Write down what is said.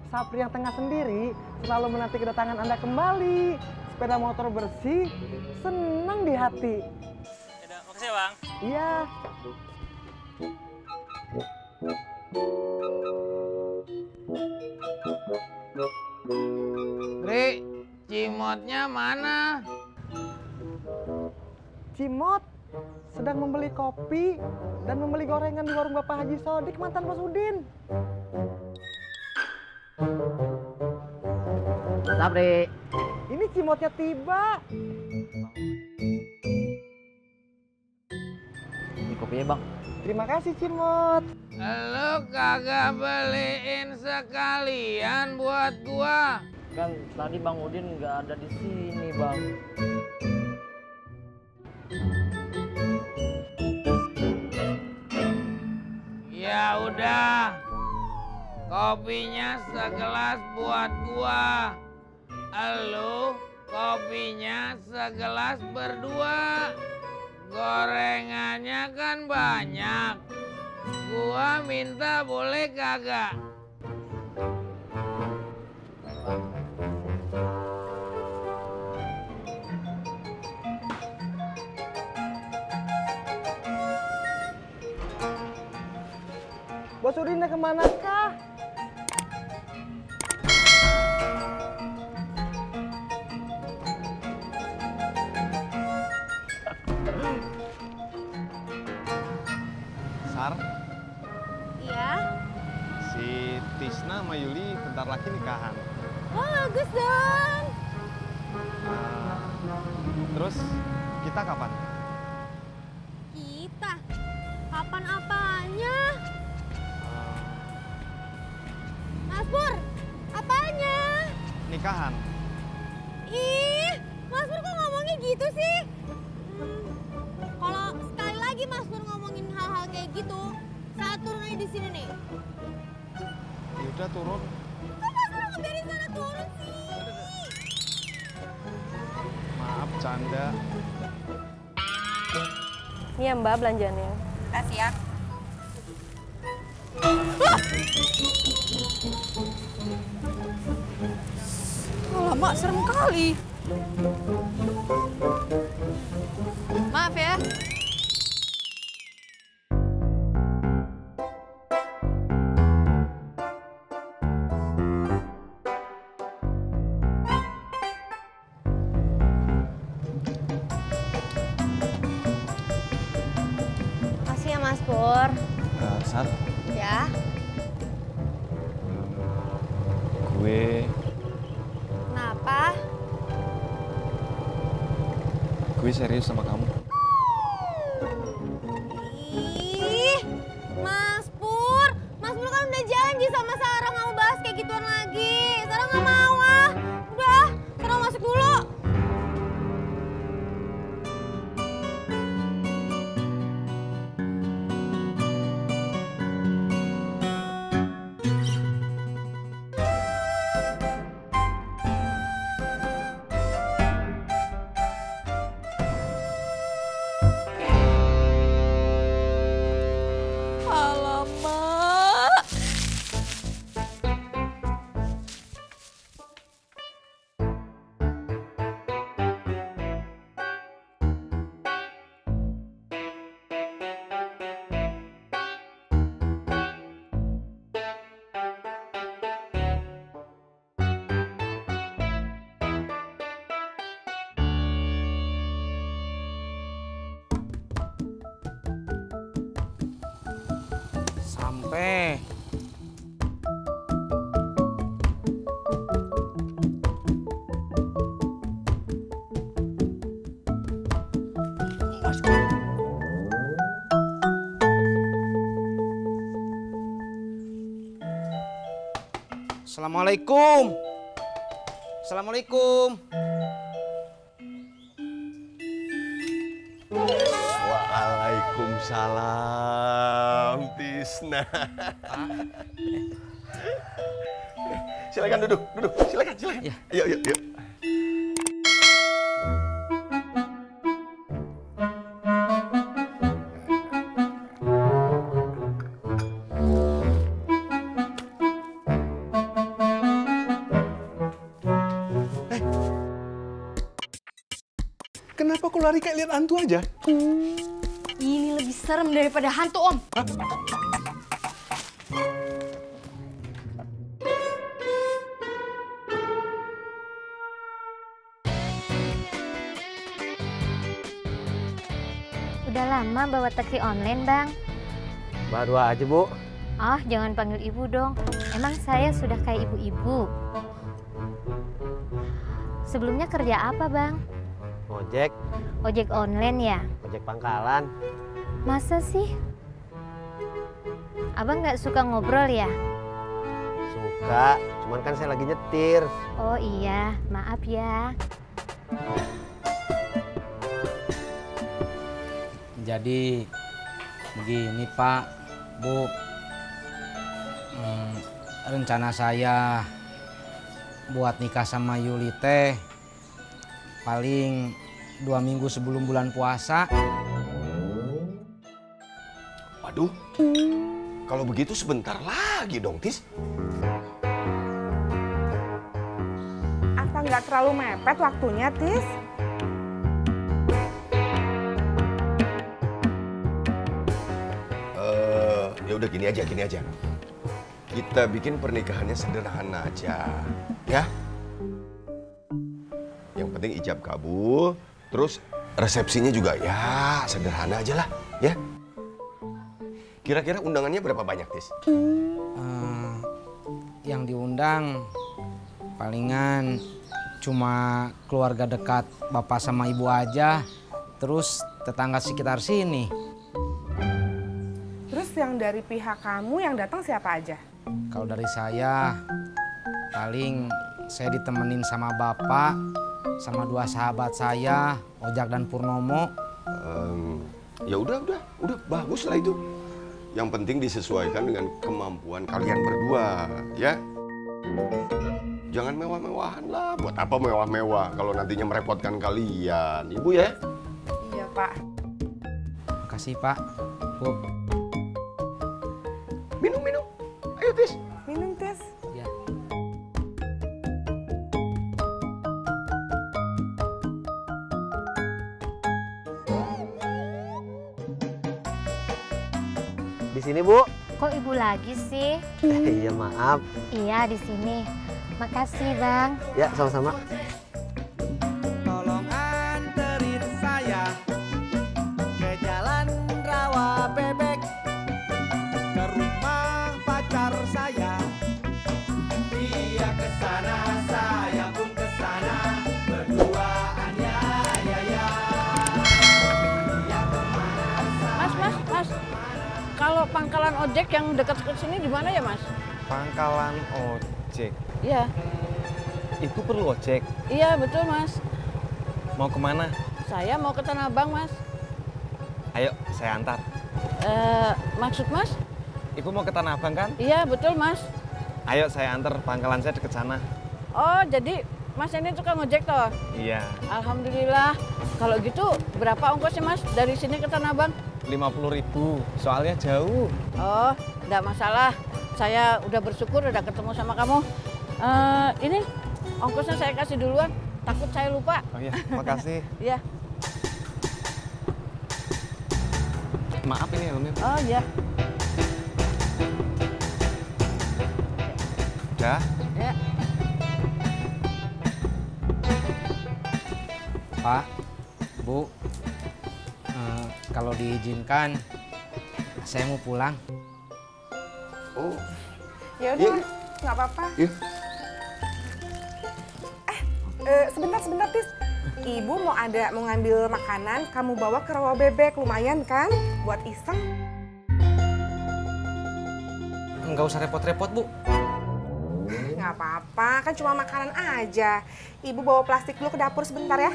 Sapri yang tengah sendiri selalu menanti kedatangan Anda kembali. Sepeda motor bersih, senang di hati. Yaudah, makasih ya Bang. Iya. Dri, Cimotnya mana? Cimot sedang membeli kopi dan membeli gorengan di warung Bapak Haji Sodik, mantan Bos Udin. Sabri. Ini Cimotnya tiba. Ini kopinya Bang. Terima kasih Cimot. Lu kagak beliin sekalian buat gua. Kan tadi Bang Udin nggak ada di sini, Bang. Ya udah. Kopinya segelas buat gua. Elu kopinya segelas berdua. Gorengannya kan banyak. Gua minta boleh kagak? Bos Udin kemana kah? Sar, Iya. si Tisna sama Yuli bentar lagi nikahan. Oh, bagus dong. Terus kita kapan? Kita? Kapan apanya? Mas Pur, apanya? Nikahan. Ih, Mas Pur kok ngomongnya gitu sih? Kalau sekali lagi Mas Pur ngomongin hal-hal kayak gitu, saya turun aja di sini nih. Ya udah turun. Kok Mas Pur ngebiarin sana turun sih? Maaf, canda. Ini ya Mbak belanjaannya. Kasih ya. Alamak, serem kali. Maaf ya. Makasih ya Mas Pur. Sar, Ya. gue Kenapa? serius sama kamu. Ih, Mas Pur kan udah janji sama Sarah nggak mau bahas kayak gituan lagi. Sarah nggak mau ah. Udah, Sarah masuk dulu. Alamak. Sampai. Assalamualaikum. Assalamualaikum. Waalaikumsalam, Tisna. Silakan duduk. Silakan. Ya. Yuk. kali kayak lihat hantu aja. Ini lebih serem daripada hantu, Om. Udah lama bawa taksi online, Bang? Baru aja, Bu. Oh, jangan panggil ibu dong. Emang saya sudah kayak ibu-ibu. Sebelumnya kerja apa, Bang? Ojek, Ojek online ya? ojek pangkalan. Masa sih? Abang nggak suka ngobrol ya? Suka, cuman kan saya lagi nyetir. Oh iya, maaf ya. Jadi begini Pak, Bu. Rencana saya buat nikah sama Yuli teh paling 2 minggu sebelum bulan puasa. Waduh, kalau begitu sebentar lagi dong, Tis. Apa nggak terlalu mepet waktunya, Tis? Ya udah gini aja. Kita bikin pernikahannya sederhana aja, ya. Yang penting ijab kabul, terus resepsinya juga ya sederhana aja lah, ya. Kira-kira undangannya berapa banyak, Tis? Yang diundang palingan cuma keluarga dekat bapak sama ibu aja, terus tetangga sekitar sini. Terus yang dari pihak kamu yang datang siapa aja? Kalau dari saya paling saya ditemenin sama bapak, sama 2 sahabat saya, Ojak dan Purnomo. Ya udah bagus lah itu. Yang penting disesuaikan dengan kemampuan kalian berdua, ya. Jangan mewah-mewahan lah. Buat apa mewah-mewah kalau nantinya merepotkan kalian, Ibu ya? Iya, Pak. Makasih Pak, Bu. Minum. Ayo, Tis. Minum, Tis. Ya. Di sini, Bu. Kok ibu lagi sih? Iya, maaf. Iya, di sini. Makasih, Bang. Ya, sama-sama. Tolong anterin saya ke jalan rawa bebek, ke rumah pacar saya. Dia ke sana, saya pun ke sana, berduaan ya. Dia kemana? Mas. Kalau pangkalan ojek yang dekat-dekat sini di mana ya, Mas? Pangkalan ojek. Iya. Itu perlu ojek. Iya, betul, Mas. Mau kemana? Saya mau ke Tanah Abang, Mas. Ayo, saya antar. Maksud Mas? Ibu mau ke Tanah Abang kan? Iya, betul, Mas. Ayo, saya antar. Pangkalan saya deket sana. Oh, jadi Mas ini tukang ojek toh? Iya. Alhamdulillah. Kalau gitu berapa ongkosnya, Mas, dari sini ke Tanah Abang? 50.000, soalnya jauh. Oh, enggak masalah. Saya udah bersyukur udah ketemu sama kamu. Ini ongkosnya saya kasih duluan. Takut saya lupa. Oh iya, makasih. Iya. Maaf ini helmnya. Oh iya. Udah? Ya. Pak, Bu, kalau diizinkan, saya mau pulang. Oh. Ya udah, nggak apa-apa. Iya. Sebentar, Tis. Ibu mau ngambil makanan, kamu bawa ke rawa bebek, lumayan kan? Buat iseng. Nggak usah repot-repot, Bu. Nggak apa-apa, kan cuma makanan aja. Ibu bawa plastik dulu ke dapur sebentar ya.